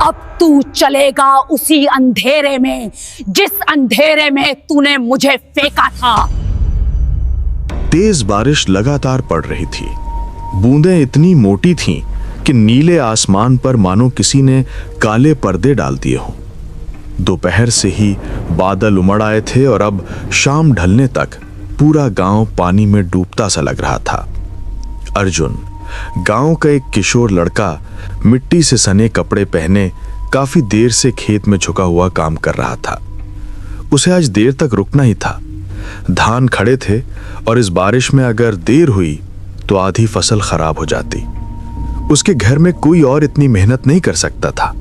अब तू चलेगा उसी अंधेरे में जिस अंधेरे में तूने मुझे फेंका था। तेज बारिश लगातार पड़ रही थी। बूंदें इतनी मोटी थीं कि नीले आसमान पर मानो किसी ने काले पर्दे डाल दिए हों। दोपहर से ही बादल उमड़ आए थे और अब शाम ढलने तक पूरा गांव पानी में डूबता सा लग रहा था। अर्जुन, गांव का एक किशोर लड़का, मिट्टी से सने कपड़े पहने काफी देर से खेत में झुका हुआ काम कर रहा था। उसे आज देर तक रुकना ही था। धान खड़े थे और इस बारिश में अगर देर हुई तो आधी फसल खराब हो जाती। उसके घर में कोई और इतनी मेहनत नहीं कर सकता था,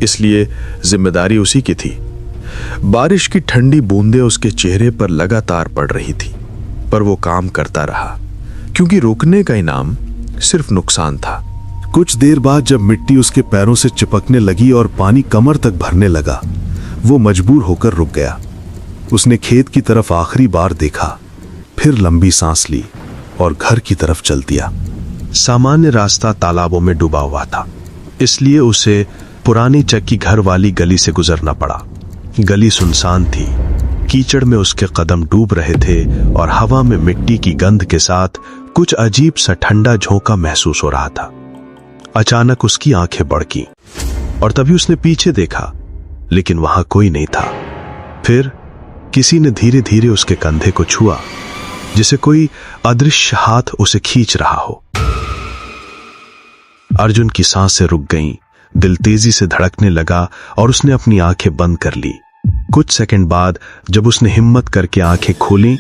इसलिए जिम्मेदारी उसी की थी। बारिश की ठंडी बूंदें उसके चेहरे पर लगातार पड़ रही थी, पर वो काम करता रहा क्योंकि रुकने का इनाम सिर्फ नुकसान था। कुछ देर बाद जब मिट्टी उसके पैरों से चिपकने लगी और पानी कमर तक भरने लगा, वो मजबूर होकर रुक गया। उसने खेत की तरफ आखिरी बार देखा, फिर लंबी सांस ली और घर की तरफ चल दिया। सामान्य रास्ता तालाबों में डूबा हुआ था, इसलिए उसे पुरानी चक्की घर वाली गली से गुजरना पड़ा। गली सुनसान थी, कीचड़ में उसके कदम डूब रहे थे और हवा में मिट्टी की गंध के साथ कुछ अजीब सा ठंडा झोंका महसूस हो रहा था। अचानक उसकी आंखें भड़कीं और तभी उसने पीछे देखा, लेकिन वहां कोई नहीं था। फिर किसी ने धीरे धीरे उसके कंधे को छुआ, जिसे कोई अदृश्य हाथ उसे खींच रहा हो। अर्जुन की सांसें रुक गईं, दिल तेजी से धड़कने लगा और उसने अपनी आंखें बंद कर ली। कुछ सेकंड बाद जब उसने हिम्मत करके आंखें खोली,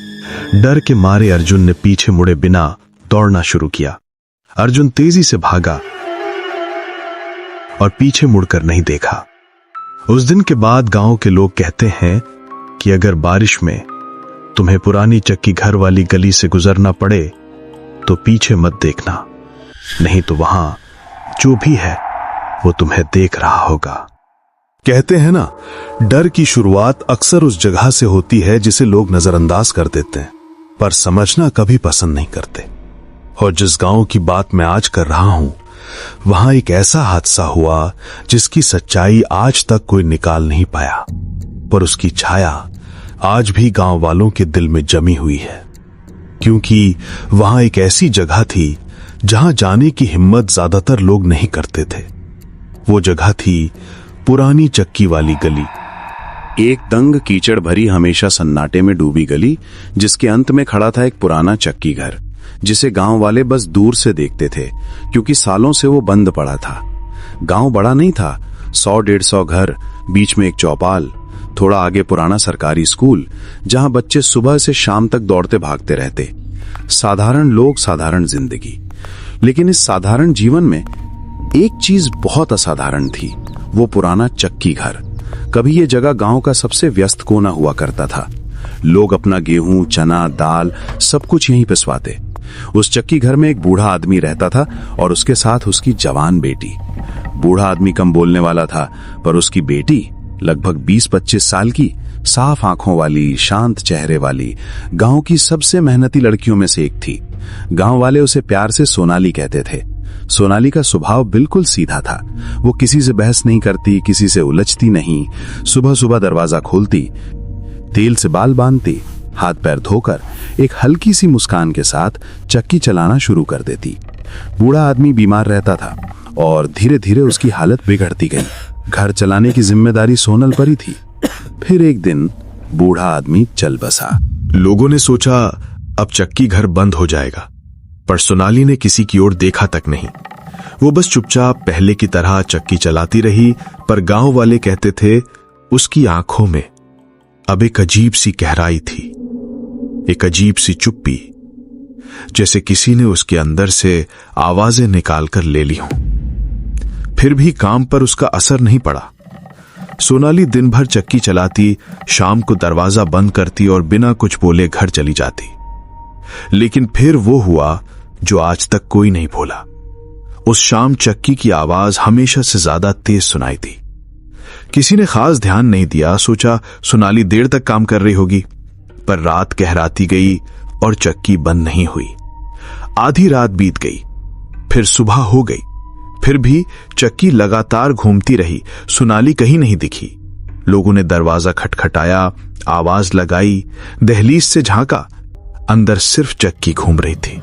डर के मारे अर्जुन ने पीछे मुड़े बिना दौड़ना शुरू किया। अर्जुन तेजी से भागा और पीछे मुड़कर नहीं देखा। उस दिन के बाद गांव के लोग कहते हैं कि अगर बारिश में तुम्हें पुरानी चक्की घर वाली गली से गुजरना पड़े तो पीछे मत देखना, नहीं तो वहां जो भी है वो तुम्हें देख रहा होगा। कहते हैं ना, डर की शुरुआत अक्सर उस जगह से होती है जिसे लोग नजरअंदाज कर देते हैं, पर समझना कभी पसंद नहीं करते। और जिस गांव की बात मैं आज कर रहा हूं, वहां एक ऐसा हादसा हुआ जिसकी सच्चाई आज तक कोई निकाल नहीं पाया, पर उसकी छाया आज भी गांव वालों के दिल में जमी हुई है। क्योंकि वहां एक ऐसी जगह थी जहां जाने की हिम्मत ज्यादातर लोग नहीं करते थे। वो जगह थी पुरानी चक्की वाली गली। एक दंग कीचड़ भरी, हमेशा सन्नाटे में डूबी गली, जिसके अंत में खड़ा था एक पुराना चक्की घर, जिसे गांव वाले बस दूर से देखते थे क्योंकि सालों से वो बंद पड़ा था। गांव बड़ा नहीं था, 100-150 घर, बीच में एक चौपाल, थोड़ा आगे पुराना सरकारी स्कूल जहां बच्चे सुबह से शाम तक दौड़ते भागते रहते। साधारण लोग, साधारण जिंदगी। लेकिन इस साधारण जीवन में एक चीज बहुत असाधारण थी, वो पुराना चक्की घर। कभी ये जगह गांव का सबसे व्यस्त कोना हुआ करता था। लोग अपना गेहूं, चना, दाल सब कुछ यहीं पिसवाते। उस चक्की घर में एक बूढ़ा आदमी रहता था और उसके साथ उसकी जवान बेटी। बूढ़ा आदमी कम बोलने वाला था, पर उसकी बेटी लगभग 20-25 साल की, साफ आंखों वाली, शांत चेहरे वाली, गांव की सबसे मेहनती लड़कियों में से एक थी। गांव वाले उसे प्यार से सोनाली कहते थे। सोनाली का स्वभाव बिल्कुल सीधा था। वो किसी से बहस नहीं करती, किसी से उलझती नहीं। सुबह सुबह दरवाजा खोलती, तेल से बाल बांधती, हाथ पैर धोकर एक हल्की सी मुस्कान के साथ चक्की चलाना शुरू कर देती। बूढ़ा आदमी बीमार रहता था और धीरे धीरे उसकी हालत बिगड़ती गई। घर चलाने की जिम्मेदारी सोनल पर ही थी। फिर एक दिन बूढ़ा आदमी चल बसा। लोगों ने सोचा अब चक्की घर बंद हो जाएगा, पर सोनाली ने किसी की ओर देखा तक नहीं। वो बस चुपचाप पहले की तरह चक्की चलाती रही, पर गांव वाले कहते थे उसकी आंखों में अब एक अजीब सी गहराई थी, एक अजीब सी चुप्पी, जैसे किसी ने उसके अंदर से आवाजें निकालकर ले ली हों। फिर भी काम पर उसका असर नहीं पड़ा। सोनाली दिन भर चक्की चलाती, शाम को दरवाजा बंद करती और बिना कुछ बोले घर चली जाती। लेकिन फिर वो हुआ जो आज तक कोई नहीं भूला। उस शाम चक्की की आवाज हमेशा से ज्यादा तेज सुनाई दी। किसी ने खास ध्यान नहीं दिया, सोचा सोनाली देर तक काम कर रही होगी, पर रात गहराती गई और चक्की बंद नहीं हुई। आधी रात बीत गई, फिर सुबह हो गई, फिर भी चक्की लगातार घूमती रही, सोनाली कहीं नहीं दिखी। लोगों ने दरवाजा खटखटाया, आवाज लगाई, दहलीज से झांका, अंदर सिर्फ चक्की घूम रही थी,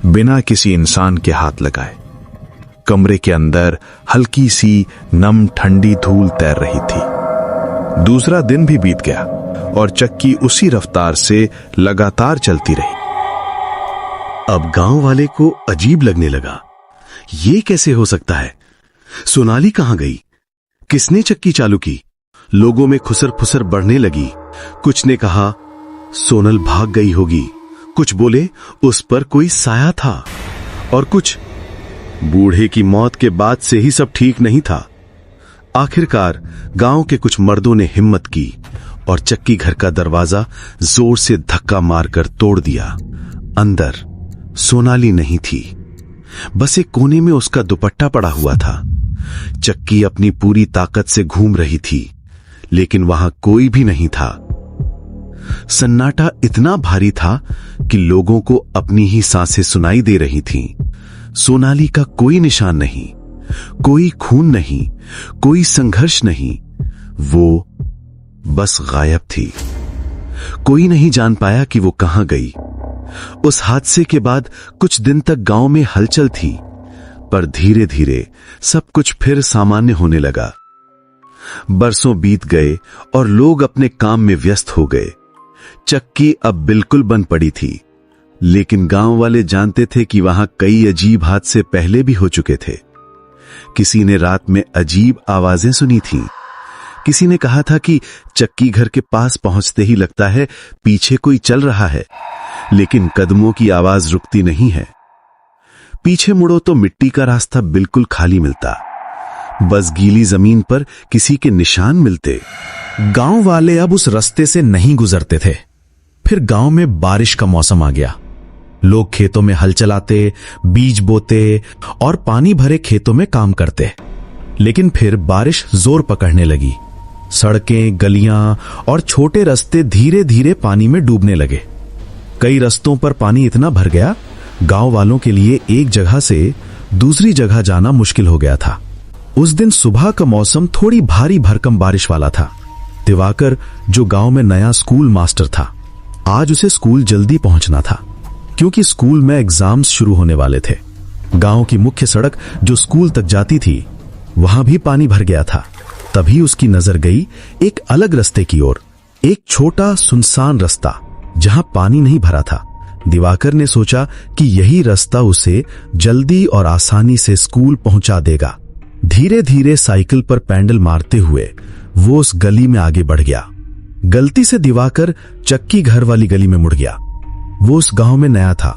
बिना किसी इंसान के हाथ लगाए। कमरे के अंदर हल्की सी नम ठंडी धूल तैर रही थी। दूसरा दिन भी बीत गया और चक्की उसी रफ्तार से लगातार चलती रही। अब गांव वाले को अजीब लगने लगा। ये कैसे हो सकता है? सोनाली कहां गई? किसने चक्की चालू की? लोगों में खुसर फुसर बढ़ने लगी। कुछ ने कहा सोनल भाग गई होगी, कुछ बोले उस पर कोई साया था, और कुछ बूढ़े की मौत के बाद से ही सब ठीक नहीं था। आखिरकार गांव के कुछ मर्दों ने हिम्मत की और चक्की घर का दरवाजा जोर से धक्का मारकर तोड़ दिया। अंदर सोनाली नहीं थी, बस एक कोने में उसका दुपट्टा पड़ा हुआ था। चक्की अपनी पूरी ताकत से घूम रही थी, लेकिन वहां कोई भी नहीं था। सन्नाटा इतना भारी था कि लोगों को अपनी ही सांसें सुनाई दे रही थीं। सोनाली का कोई निशान नहीं, कोई खून नहीं, कोई संघर्ष नहीं, वो बस गायब थी। कोई नहीं जान पाया कि वो कहां गई। उस हादसे के बाद कुछ दिन तक गांव में हलचल थी, पर धीरे धीरे सब कुछ फिर सामान्य होने लगा। बरसों बीत गए और लोग अपने काम में व्यस्त हो गए। चक्की अब बिल्कुल बंद पड़ी थी, लेकिन गांव वाले जानते थे कि वहां कई अजीब हादसे पहले भी हो चुके थे। किसी ने रात में अजीब आवाजें सुनी थीं। किसी ने कहा था कि चक्की घर के पास पहुंचते ही लगता है पीछे कोई चल रहा है, लेकिन कदमों की आवाज रुकती नहीं है। पीछे मुड़ो तो मिट्टी का रास्ता बिल्कुल खाली मिलता, बस गीली जमीन पर किसी के निशान मिलते। गांव वाले अब उस रास्ते से नहीं गुजरते थे। फिर गांव में बारिश का मौसम आ गया। लोग खेतों में हल चलाते, बीज बोते और पानी भरे खेतों में काम करते। लेकिन फिर बारिश जोर पकड़ने लगी। सड़कें, गलियां और छोटे रास्ते धीरे धीरे पानी में डूबने लगे। कई रास्तों पर पानी इतना भर गया, गांव वालों के लिए एक जगह से दूसरी जगह जाना मुश्किल हो गया था। उस दिन सुबह का मौसम थोड़ी भारी भरकम बारिश वाला था। दिवाकर, जो गांव में नया स्कूल मास्टर था, आज उसे स्कूल जल्दी पहुंचना था, क्योंकि स्कूल में एग्जाम्स शुरू होने वाले थे। गांव की मुख्य सड़क जो स्कूल तक जाती थी, वहां भी पानी भर गया था। तभी उसकी नजर गई एक अलग रास्ते की ओर, एक छोटा सुनसान रास्ता जहां पानी नहीं भरा था। दिवाकर ने सोचा कि यही रास्ता उसे जल्दी और आसानी से स्कूल पहुंचा देगा। धीरे धीरे साइकिल पर पैडल मारते हुए वो उस गली में आगे बढ़ गया। गलती से दिवाकर चक्की घर वाली गली में मुड़ गया। वो उस गांव में नया था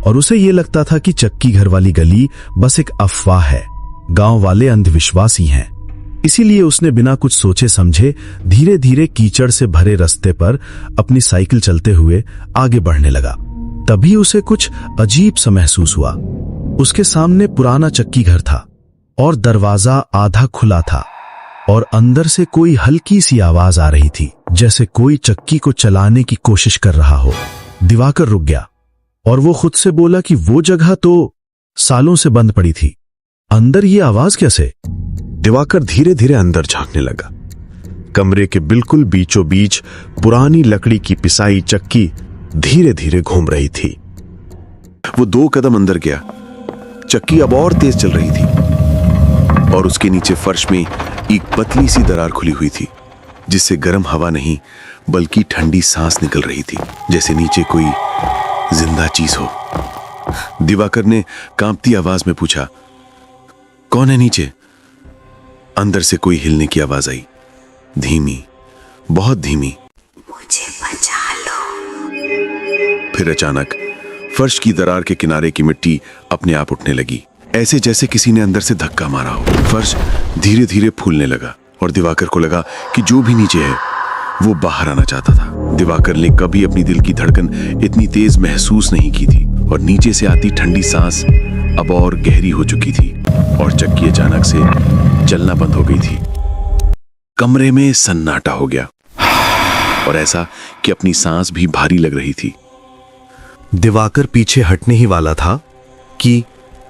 और उसे ये लगता था कि चक्की घर वाली गली बस एक अफवाह है, गांव वाले अंधविश्वासी हैं। इसीलिए उसने बिना कुछ सोचे समझे धीरे धीरे कीचड़ से भरे रास्ते पर अपनी साइकिल चलते हुए आगे बढ़ने लगा। तभी उसे कुछ अजीब सा महसूस हुआ। उसके सामने पुराना चक्की घर था और दरवाजा आधा खुला था और अंदर से कोई हल्की सी आवाज आ रही थी, जैसे कोई चक्की को चलाने की कोशिश कर रहा हो। दिवाकर रुक गया और वो खुद से बोला कि वो जगह तो सालों से बंद पड़ी थी, अंदर ये आवाज कैसे? दिवाकर धीरे धीरे अंदर झांकने लगा। कमरे के बिल्कुल बीचों बीच पुरानी लकड़ी की पिसाई चक्की धीरे धीरे घूम रही थी। वो 2 कदम अंदर गया। चक्की अब और तेज चल रही थी और उसके नीचे फर्श में एक पतली सी दरार खुली हुई थी, जिससे गर्म हवा नहीं बल्कि ठंडी सांस निकल रही थी, जैसे नीचे कोई जिंदा चीज हो। दिवाकर ने कांपती आवाज में पूछा, कौन है नीचे? अंदर से कोई हिलने की आवाज आई, धीमी, बहुत धीमी, मुझे बचा लो। फिर अचानक फर्श की दरार के किनारे की मिट्टी अपने आप उठने लगी, ऐसे जैसे किसी ने अंदर से धक्का मारा हो। फर्श धीरे धीरे फूलने लगा और दिवाकर को लगा कि जो भी नीचे है वो बाहर आना चाहता था। दिवाकर ने कभी अपनी दिल की धड़कन इतनी तेज महसूस नहीं की थी और नीचे से आती ठंडी सांस अब और गहरी हो चुकी थी और चक्की अचानक से चलना बंद हो गई थी। कमरे में सन्नाटा हो गया और ऐसा कि अपनी सांस भी भारी लग रही थी। दिवाकर पीछे हटने ही वाला था कि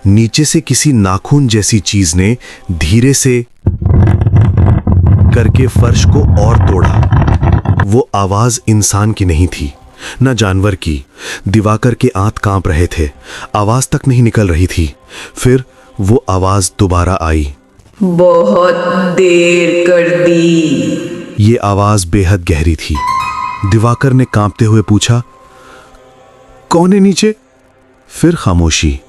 नीचे से किसी नाखून जैसी चीज ने धीरे से करके फर्श को और तोड़ा। वो आवाज इंसान की नहीं थी, न जानवर की। दिवाकर के आंत कांप रहे थे, आवाज तक नहीं निकल रही थी। फिर वो आवाज दोबारा आई। बहुत देर कर दी। ये आवाज बेहद गहरी थी। दिवाकर ने कांपते हुए पूछा, कौन है नीचे? फिर खामोशी,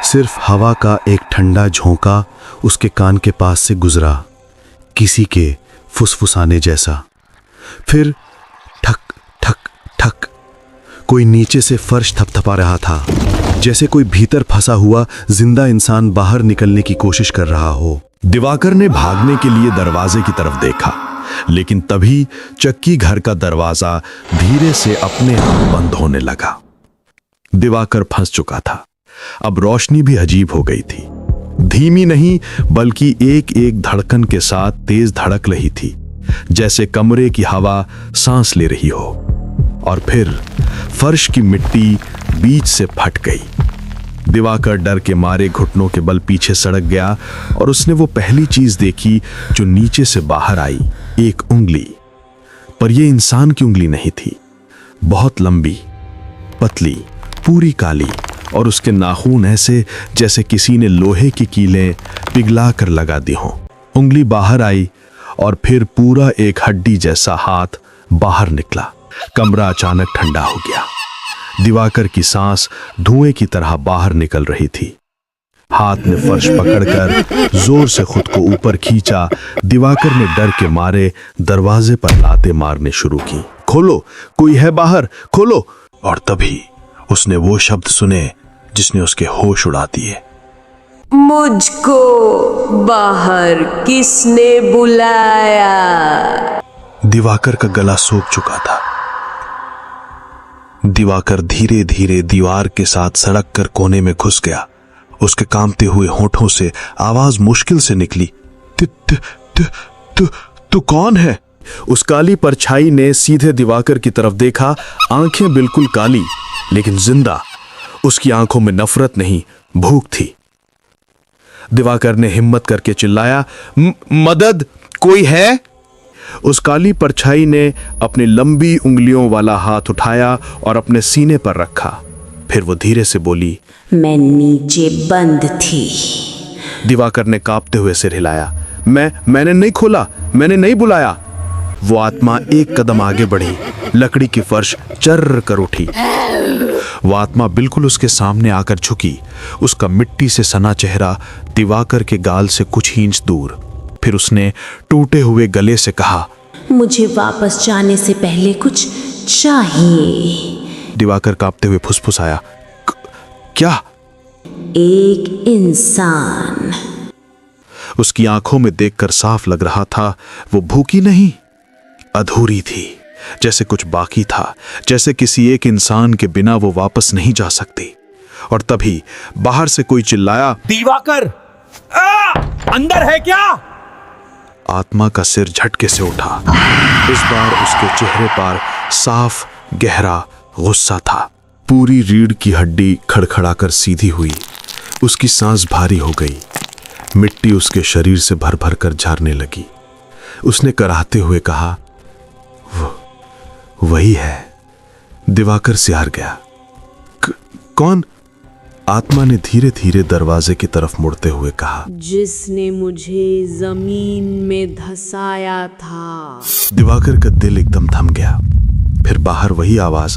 सिर्फ हवा का एक ठंडा झोंका उसके कान के पास से गुजरा, किसी के फुसफुसाने जैसा। फिर ठक ठक ठक, कोई नीचे से फर्श थपथपा रहा था, जैसे कोई भीतर फंसा हुआ जिंदा इंसान बाहर निकलने की कोशिश कर रहा हो। दिवाकर ने भागने के लिए दरवाजे की तरफ देखा, लेकिन तभी चक्की घर का दरवाजा धीरे से अपने आप बंद होने लगा। दिवाकर फंस चुका था। अब रोशनी भी अजीब हो गई थी, धीमी नहीं बल्कि एक एक धड़कन के साथ तेज धड़क रही थी, जैसे कमरे की हवा सांस ले रही हो। और फिर फर्श की मिट्टी बीच से फट गई। दिवाकर डर के मारे घुटनों के बल पीछे सड़क गया और उसने वो पहली चीज देखी जो नीचे से बाहर आई, एक उंगली। पर यह इंसान की उंगली नहीं थी, बहुत लंबी, पतली, पूरी काली, और उसके नाखून ऐसे जैसे किसी ने लोहे की कीलें पिघला कर लगा दी हों। उंगली बाहर आई और फिर पूरा एक हड्डी जैसा हाथ बाहर निकला। कमरा अचानक ठंडा हो गया। दिवाकर की सांस धुएं की तरह बाहर निकल रही थी। हाथ ने फर्श पकड़कर जोर से खुद को ऊपर खींचा। दिवाकर ने डर के मारे दरवाजे पर लाते मारने शुरू की। खोलो, कोई है बाहर, खोलो। और तभी उसने वो शब्द सुने जिसने उसके होश उड़ा दिए। मुझको बाहर किसने बुलाया? दिवाकर का गला सूख चुका था। दिवाकर धीरे धीरे दीवार के साथ सड़क कर कोने में घुस गया। उसके कांपते हुए होठों से आवाज मुश्किल से निकली, तू कौन है? उस काली परछाई ने सीधे दिवाकर की तरफ देखा, आंखें बिल्कुल काली लेकिन जिंदा। उसकी आंखों में नफरत नहीं, भूख थी। दिवाकर ने हिम्मत करके चिल्लाया, मदद, कोई है? उस काली परछाई ने अपनी लंबी उंगलियों वाला हाथ उठाया और अपने सीने पर रखा। फिर वो धीरे से बोली, मैं नीचे बंद थी। दिवाकर ने कांपते हुए सिर हिलाया, मैंने नहीं खोला, मैंने नहीं बुलाया। वो आत्मा एक कदम आगे बढ़ी, लकड़ी की फर्श चर्र कर उठी। वो आत्मा बिल्कुल उसके सामने आकर झुकी। उसका मिट्टी से सना चेहरा दिवाकर के गाल से कुछ ही इंच दूर। फिर उसने टूटे हुए गले से कहा, मुझे वापस जाने से पहले कुछ चाहिए। दिवाकर कांपते हुए फुसफुसाया, क्या? एक इंसान। उसकी आंखों में देखकर साफ लग रहा था वो भूखी नहीं, अधूरी थी, जैसे कुछ बाकी था, जैसे किसी एक इंसान के बिना वो वापस नहीं जा सकती। और तभी बाहर से कोई चिल्लाया, दिवाकर, अंदर है क्या? आत्मा का सिर झटके से उठा। इस बार उसके चेहरे पर साफ गहरा गुस्सा था। पूरी रीढ़ की हड्डी खड़खड़ाकर सीधी हुई। उसकी सांस भारी हो गई। मिट्टी उसके शरीर से भर भर कर झरने लगी। उसने कराहते हुए कहा, वही है। दिवाकर सिहार गया। कौन? आत्मा ने धीरे धीरे दरवाजे की तरफ मुड़ते हुए कहा, जिसने मुझे जमीन में धंसाया था। दिवाकर का दिल एकदम थम गया। फिर बाहर वही आवाज,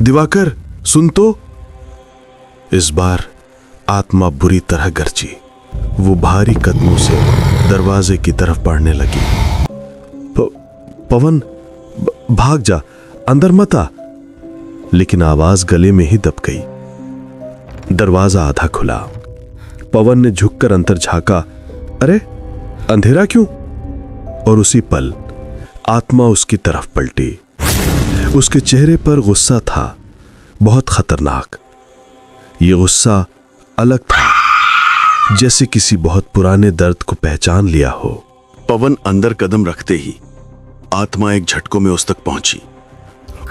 दिवाकर सुन तो। इस बार आत्मा बुरी तरह गरजी। वो भारी कदमों से दरवाजे की तरफ बढ़ने लगी। पवन, भाग जा, अंदर मत आ। लेकिन आवाज गले में ही दब गई। दरवाजा आधा खुला। पवन ने झुककर अंदर झांका। अरे अंधेरा क्यों? और उसी पल आत्मा उसकी तरफ पलटी। उसके चेहरे पर गुस्सा था, बहुत खतरनाक। यह गुस्सा अलग था, जैसे किसी बहुत पुराने दर्द को पहचान लिया हो। पवन अंदर कदम रखते ही आत्मा एक झटकों में उस तक पहुंची।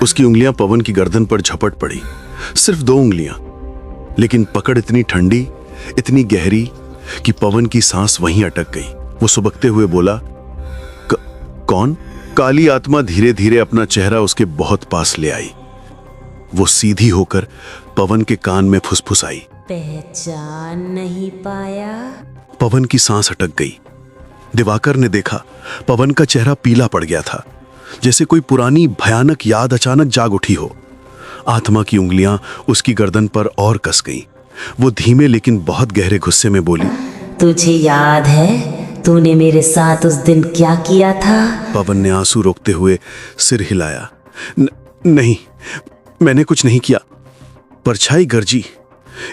उसकी उंगलियां पवन की गर्दन पर झपट पड़ी। सिर्फ 2 उंगलियां, लेकिन पकड़ इतनी ठंडी, इतनी गहरी कि पवन की सांस वहीं अटक गई। वो सुबकते हुए बोला, कौन? काली आत्मा धीरे धीरे अपना चेहरा उसके बहुत पास ले आई। वो सीधी होकर पवन के कान में फुसफुसाई। पहचान नहीं पाया? पवन की सांस अटक गई। दिवाकर ने देखा पवन का चेहरा पीला पड़ गया था, जैसे कोई पुरानी भयानक याद अचानक जाग उठी हो। आत्मा की उंगलियां उसकी गर्दन पर और कस गईं। वो धीमे लेकिन बहुत गहरे गुस्से में बोली, तुझे याद है तूने मेरे साथ उस दिन क्या किया था? पवन ने आंसू रोकते हुए सिर हिलाया। नहीं, मैंने कुछ नहीं किया। परछाई गरजी,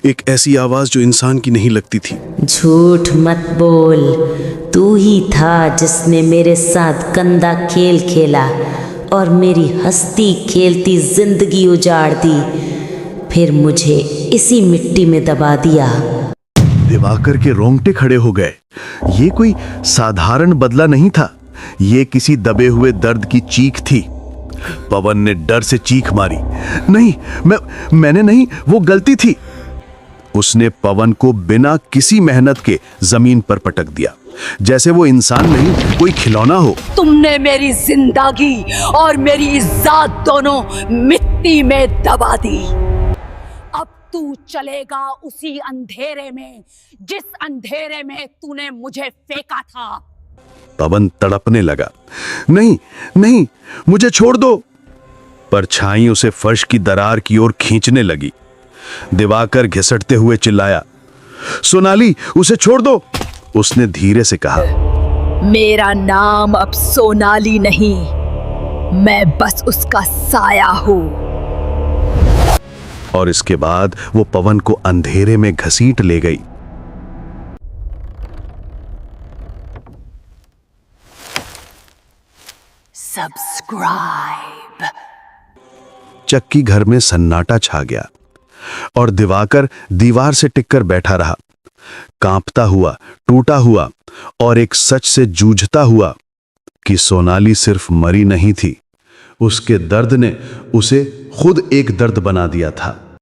एक ऐसी आवाज जो इंसान की नहीं लगती थी। झूठ मत बोल, तू ही था जिसने मेरे साथ गंदा खेल खेला और मेरी हंसती खेलती जिंदगी उजाड़ दी, फिर मुझे इसी मिट्टी में दबा दिया। दिवाकर के रोंगटे खड़े हो गए। ये कोई साधारण बदला नहीं था, ये किसी दबे हुए दर्द की चीख थी। पवन ने डर से चीख मारी, नहीं, मैंने नहीं, वो गलती थी। उसने पवन को बिना किसी मेहनत के जमीन पर पटक दिया, जैसे वो इंसान नहीं कोई खिलौना हो। तुमने मेरी जिंदगी और मेरी इज्जत दोनों मिट्टी में दबा दी। अब तू चलेगा उसी अंधेरे में जिस अंधेरे में तूने मुझे फेंका था। पवन तड़पने लगा, नहीं नहीं, मुझे छोड़ दो। परछाई उसे फर्श की दरार की ओर खींचने लगी। दिवाकर घिसटते हुए चिल्लाया, सोनाली, उसे छोड़ दो। उसने धीरे से कहा, मेरा नाम अब सोनाली नहीं, मैं बस उसका साया हूं। और इसके बाद वो पवन को अंधेरे में घसीट ले गई। सब्सक्राइब। चक्की घर में सन्नाटा छा गया और दिवाकर दीवार से टिककर बैठा रहा, कांपता हुआ, टूटा हुआ और एक सच से जूझता हुआ कि सोनाली सिर्फ मरी नहीं थी, उसके दर्द ने उसे खुद एक दर्द बना दिया था।